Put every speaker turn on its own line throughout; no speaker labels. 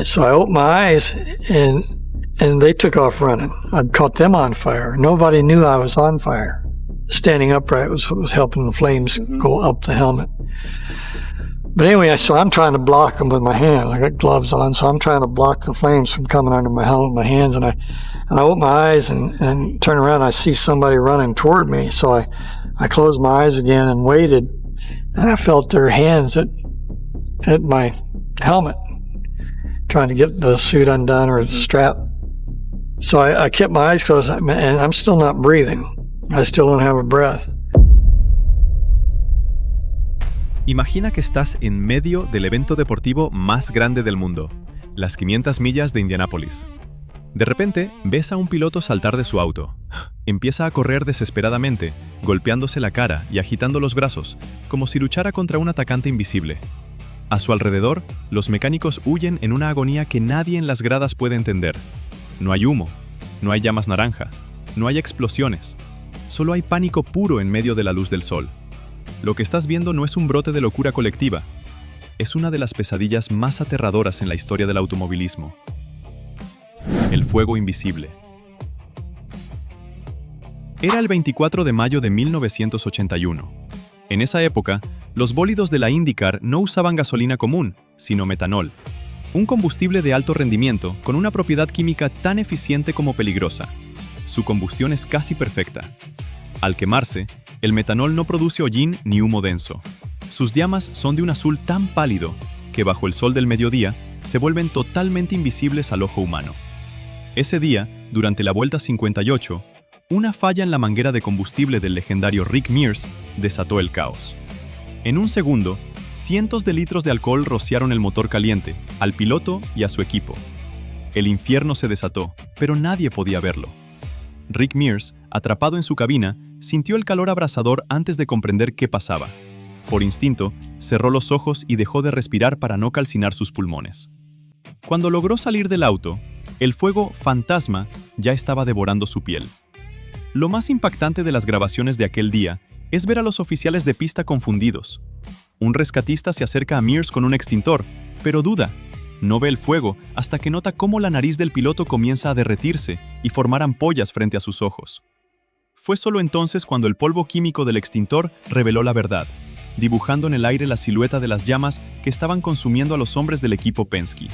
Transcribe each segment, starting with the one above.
So I opened my eyes, and they took off running. I'd caught them on fire. Nobody knew I was on fire. Standing upright was what was helping the flames go up the helmet. But anyway, so I'm trying to block them with my hands. I got gloves on, so I'm trying to block the flames from coming under my helmet with my hands. And I open my eyes and turn around, and I see somebody running toward me. So I closed my eyes again and waited, and I felt their hands at my helmet, trying to get the suit undone or the strap. So I kept my eyes closed, and I'm still not breathing. I still don't have a breath.
Imagina que estás en medio del evento deportivo más grande del mundo, las 500 millas de Indianápolis. De repente, ves a un piloto saltar de su auto. Empieza a correr desesperadamente, golpeándose la cara y agitando los brazos, como si luchara contra un atacante invisible. A su alrededor, los mecánicos huyen en una agonía que nadie en las gradas puede entender. No hay humo, no hay llamas naranja, no hay explosiones. Solo hay pánico puro en medio de la luz del sol. Lo que estás viendo no es un brote de locura colectiva. Es una de las pesadillas más aterradoras en la historia del automovilismo. El fuego invisible. Era el 24 de mayo de 1981. En esa época, los bólidos de la IndyCar no usaban gasolina común, sino metanol, un combustible de alto rendimiento con una propiedad química tan eficiente como peligrosa. Su combustión es casi perfecta. Al quemarse, el metanol no produce hollín ni humo denso. Sus llamas son de un azul tan pálido que bajo el sol del mediodía se vuelven totalmente invisibles al ojo humano. Ese día, durante la vuelta 58, una falla en la manguera de combustible del legendario Rick Mears desató el caos. En un segundo, cientos de litros de alcohol rociaron el motor caliente, al piloto y a su equipo. El infierno se desató, pero nadie podía verlo. Rick Mears, atrapado en su cabina, sintió el calor abrasador antes de comprender qué pasaba. Por instinto, cerró los ojos y dejó de respirar para no calcinar sus pulmones. Cuando logró salir del auto, el fuego fantasma ya estaba devorando su piel. Lo más impactante de las grabaciones de aquel día es ver a los oficiales de pista confundidos. Un rescatista se acerca a Mears con un extintor, pero duda. No ve el fuego hasta que nota cómo la nariz del piloto comienza a derretirse y formar ampollas frente a sus ojos. Fue solo entonces cuando el polvo químico del extintor reveló la verdad, dibujando en el aire la silueta de las llamas que estaban consumiendo a los hombres del equipo Penske.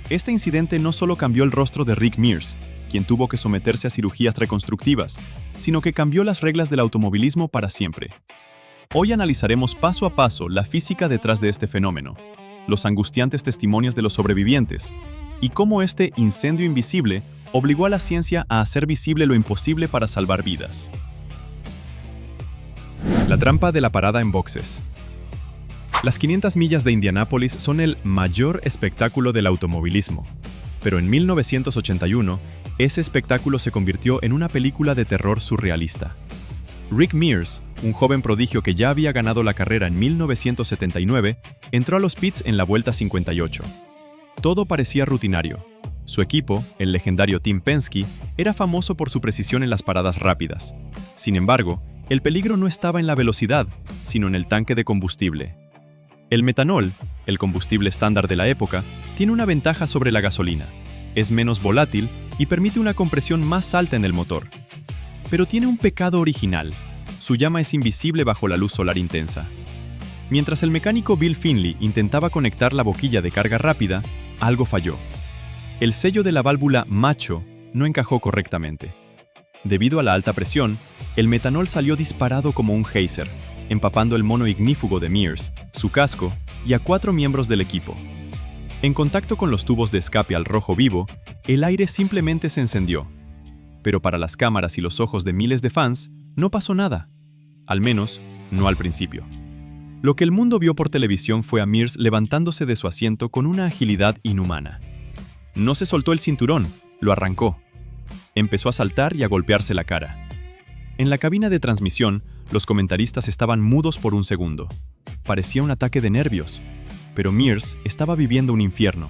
Este incidente no solo cambió el rostro de Rick Mears, quien tuvo que someterse a cirugías reconstructivas, sino que cambió las reglas del automovilismo para siempre. Hoy analizaremos paso a paso la física detrás de este fenómeno, los angustiantes testimonios de los sobrevivientes, y cómo este incendio invisible obligó a la ciencia a hacer visible lo imposible para salvar vidas. La trampa de la parada en boxes. Las 500 millas de Indianápolis son el mayor espectáculo del automovilismo, pero en 1981, ese espectáculo se convirtió en una película de terror surrealista. Rick Mears, un joven prodigio que ya había ganado la carrera en 1979, entró a los pits en la vuelta 58. Todo parecía rutinario. Su equipo, el legendario Team Penske, era famoso por su precisión en las paradas rápidas. Sin embargo, el peligro no estaba en la velocidad, sino en el tanque de combustible. El metanol, el combustible estándar de la época, tiene una ventaja sobre la gasolina. Es menos volátil y permite una compresión más alta en el motor. Pero tiene un pecado original. Su llama es invisible bajo la luz solar intensa. Mientras el mecánico Bill Finley intentaba conectar la boquilla de carga rápida, algo falló. El sello de la válvula macho no encajó correctamente. Debido a la alta presión, el metanol salió disparado como un geyser, empapando el mono ignífugo de Mears, su casco y a 4 miembros del equipo. En contacto con los tubos de escape al rojo vivo, el aire simplemente se encendió. Pero para las cámaras y los ojos de miles de fans, no pasó nada. Al menos, no al principio. Lo que el mundo vio por televisión fue a Mears levantándose de su asiento con una agilidad inhumana. No se soltó el cinturón, lo arrancó. Empezó a saltar y a golpearse la cara. En la cabina de transmisión, los comentaristas estaban mudos por un segundo. Parecía un ataque de nervios, pero Mears estaba viviendo un infierno.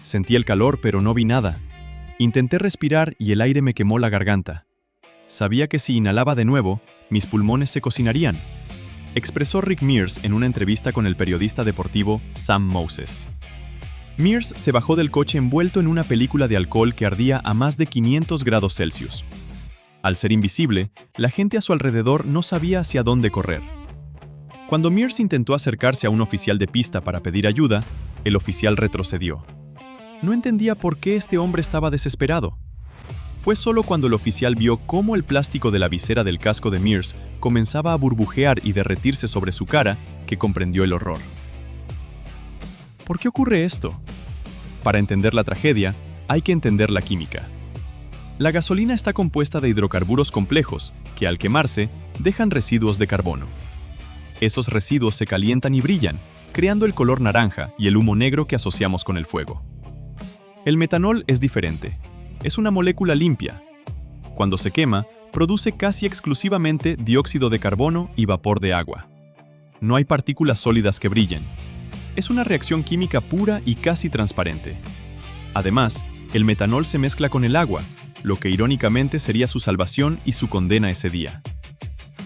Sentí el calor, pero no vi nada. Intenté respirar y el aire me quemó la garganta. Sabía que si inhalaba de nuevo, mis pulmones se cocinarían, expresó Rick Mears en una entrevista con el periodista deportivo Sam Moses. Mears se bajó del coche envuelto en una película de alcohol que ardía a más de 500 grados Celsius. Al ser invisible, la gente a su alrededor no sabía hacia dónde correr. Cuando Mears intentó acercarse a un oficial de pista para pedir ayuda, el oficial retrocedió. No entendía por qué este hombre estaba desesperado. Fue solo cuando el oficial vio cómo el plástico de la visera del casco de Mears comenzaba a burbujear y derretirse sobre su cara que comprendió el horror. ¿Por qué ocurre esto? Para entender la tragedia, hay que entender la química. La gasolina está compuesta de hidrocarburos complejos que, al quemarse, dejan residuos de carbono. Esos residuos se calientan y brillan, creando el color naranja y el humo negro que asociamos con el fuego. El metanol es diferente. Es una molécula limpia. Cuando se quema, produce casi exclusivamente dióxido de carbono y vapor de agua. No hay partículas sólidas que brillen. Es una reacción química pura y casi transparente. Además, el metanol se mezcla con el agua, lo que irónicamente sería su salvación y su condena ese día.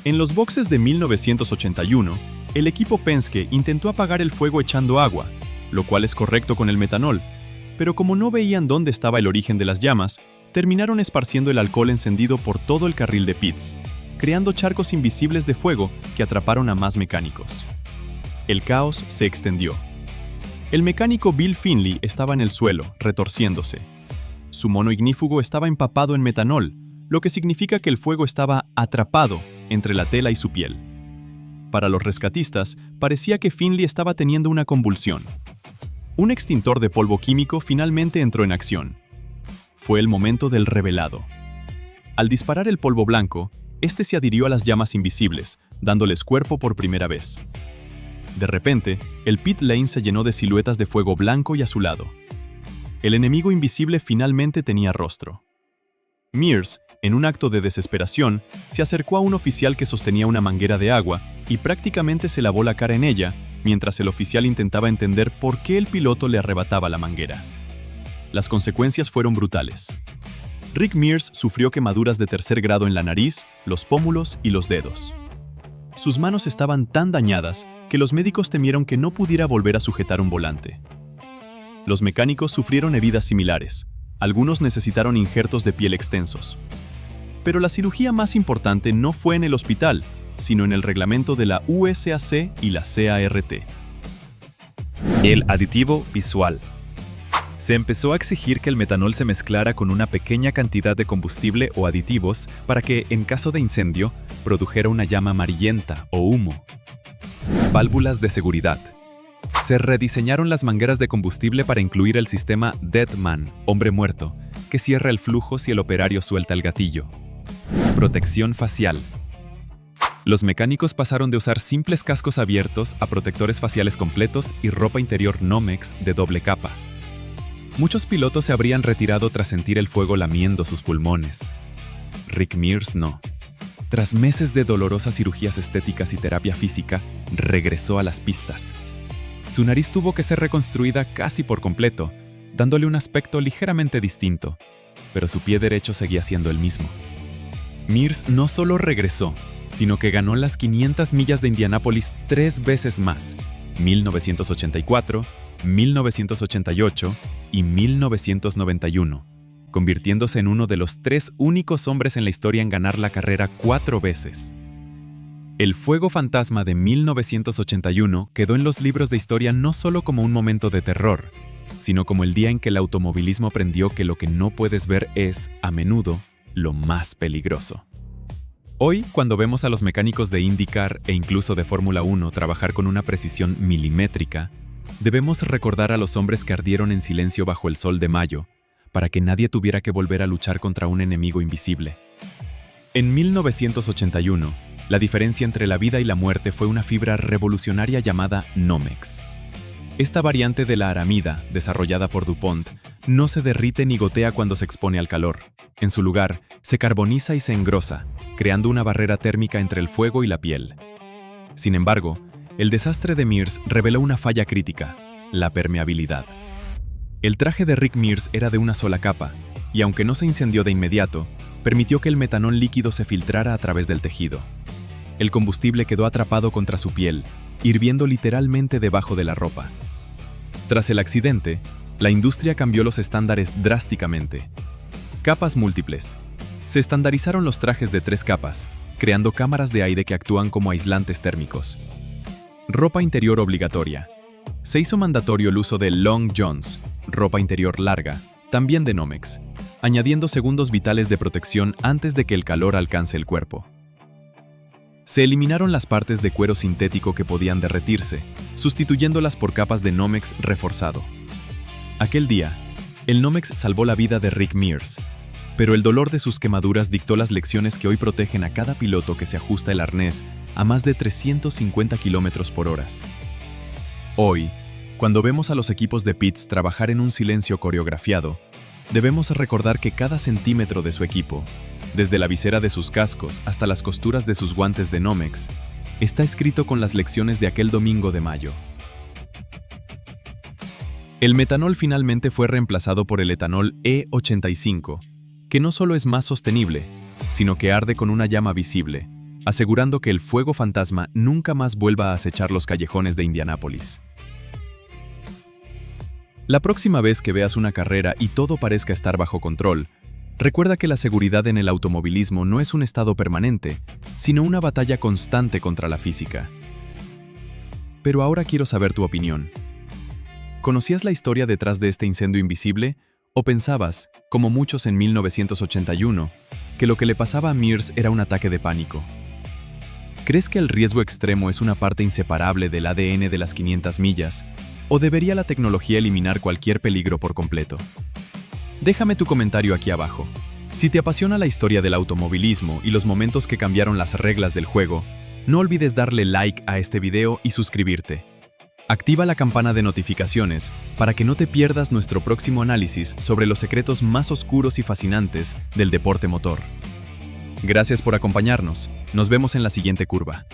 En los boxes de 1981, el equipo Penske intentó apagar el fuego echando agua, lo cual es correcto con el metanol, pero como no veían dónde estaba el origen de las llamas, terminaron esparciendo el alcohol encendido por todo el carril de pits, creando charcos invisibles de fuego que atraparon a más mecánicos. El caos se extendió. El mecánico Bill Finley estaba en el suelo, retorciéndose. Su mono ignífugo estaba empapado en metanol, lo que significa que el fuego estaba atrapado entre la tela y su piel. Para los rescatistas, parecía que Finley estaba teniendo una convulsión. Un extintor de polvo químico finalmente entró en acción. Fue el momento del revelado. Al disparar el polvo blanco, este se adhirió a las llamas invisibles, dándoles cuerpo por primera vez. De repente, el pit lane se llenó de siluetas de fuego blanco y azulado. El enemigo invisible finalmente tenía rostro. Mears, en un acto de desesperación, se acercó a un oficial que sostenía una manguera de agua y prácticamente se lavó la cara en ella, mientras el oficial intentaba entender por qué el piloto le arrebataba la manguera. Las consecuencias fueron brutales. Rick Mears sufrió quemaduras de tercer grado en la nariz, los pómulos y los dedos. Sus manos estaban tan dañadas que los médicos temieron que no pudiera volver a sujetar un volante. Los mecánicos sufrieron heridas similares. Algunos necesitaron injertos de piel extensos. Pero la cirugía más importante no fue en el hospital, sino en el reglamento de la USAC y la CART.
El aditivo visual. Se empezó a exigir que el metanol se mezclara con una pequeña cantidad de combustible o aditivos para que, en caso de incendio, produjera una llama amarillenta o humo. Válvulas de seguridad. Se rediseñaron las mangueras de combustible para incluir el sistema Dead Man, hombre muerto, que cierra el flujo si el operario suelta el gatillo. Protección facial. Los mecánicos pasaron de usar simples cascos abiertos a protectores faciales completos y ropa interior Nomex de doble capa. Muchos pilotos se habrían retirado tras sentir el fuego lamiendo sus pulmones. Rick Mears no. Tras meses de dolorosas cirugías estéticas y terapia física, regresó a las pistas. Su nariz tuvo que ser reconstruida casi por completo, dándole un aspecto ligeramente distinto, pero su pie derecho seguía siendo el mismo. Mears no solo regresó, sino que ganó las 500 millas de Indianápolis 3 veces más, 1984, 1988 y 1991, convirtiéndose en uno de los 3 únicos hombres en la historia en ganar la carrera 4 veces. El fuego fantasma de 1981 quedó en los libros de historia no solo como un momento de terror, sino como el día en que el automovilismo aprendió que lo que no puedes ver es, a menudo, lo más peligroso. Hoy, cuando vemos a los mecánicos de IndyCar e incluso de Fórmula 1 trabajar con una precisión milimétrica, debemos recordar a los hombres que ardieron en silencio bajo el sol de mayo, para que nadie tuviera que volver a luchar contra un enemigo invisible. En 1981, la diferencia entre la vida y la muerte fue una fibra revolucionaria llamada Nomex. Esta variante de la aramida, desarrollada por DuPont, no se derrite ni gotea cuando se expone al calor. En su lugar, se carboniza y se engrosa, creando una barrera térmica entre el fuego y la piel. Sin embargo, el desastre de Mears reveló una falla crítica: la permeabilidad. El traje de Rick Mears era de una sola capa, y aunque no se incendió de inmediato, permitió que el metanol líquido se filtrara a través del tejido. El combustible quedó atrapado contra su piel, hirviendo literalmente debajo de la ropa. Tras el accidente,
la industria cambió los estándares drásticamente. Capas múltiples. Se estandarizaron los trajes de 3 capas, creando cámaras de aire que actúan como aislantes térmicos. Ropa interior obligatoria. Se hizo mandatorio el uso de long johns, ropa interior larga, también de Nomex, añadiendo segundos vitales de protección antes de que el calor alcance el cuerpo. Se eliminaron las partes de cuero sintético que podían derretirse, sustituyéndolas por capas de Nomex reforzado. Aquel día, el Nomex salvó la vida de Rick Mears, pero el dolor de sus quemaduras dictó las lecciones que hoy protegen a cada piloto que se ajusta el arnés a más de 350 km/h. Hoy, cuando vemos a los equipos de pits trabajar en un silencio coreografiado, debemos recordar que cada centímetro de su equipo, desde la visera de sus cascos hasta las costuras de sus guantes de Nomex, está escrito con las lecciones de aquel domingo de mayo. El metanol finalmente fue reemplazado por el etanol E85, que no solo es más sostenible, sino que arde con una llama visible, asegurando que el fuego fantasma nunca más vuelva a acechar los callejones de Indianápolis. La próxima vez que veas una carrera y todo parezca estar bajo control, recuerda que la seguridad en el automovilismo no es un estado permanente, sino una batalla constante contra la física. Pero ahora quiero saber tu opinión. ¿Conocías la historia detrás de este incendio invisible? ¿O pensabas, como muchos en 1981, que lo que le pasaba a Mears era un ataque de pánico? ¿Crees que el riesgo extremo es una parte inseparable del ADN de las 500 millas? ¿O debería la tecnología eliminar cualquier peligro por completo? Déjame tu comentario aquí abajo. Si te apasiona la historia del automovilismo y los momentos que cambiaron las reglas del juego, no olvides darle like a este video y suscribirte. Activa la campana de notificaciones para que no te pierdas nuestro próximo análisis sobre los secretos más oscuros y fascinantes del deporte motor. Gracias por acompañarnos. Nos vemos en la siguiente curva.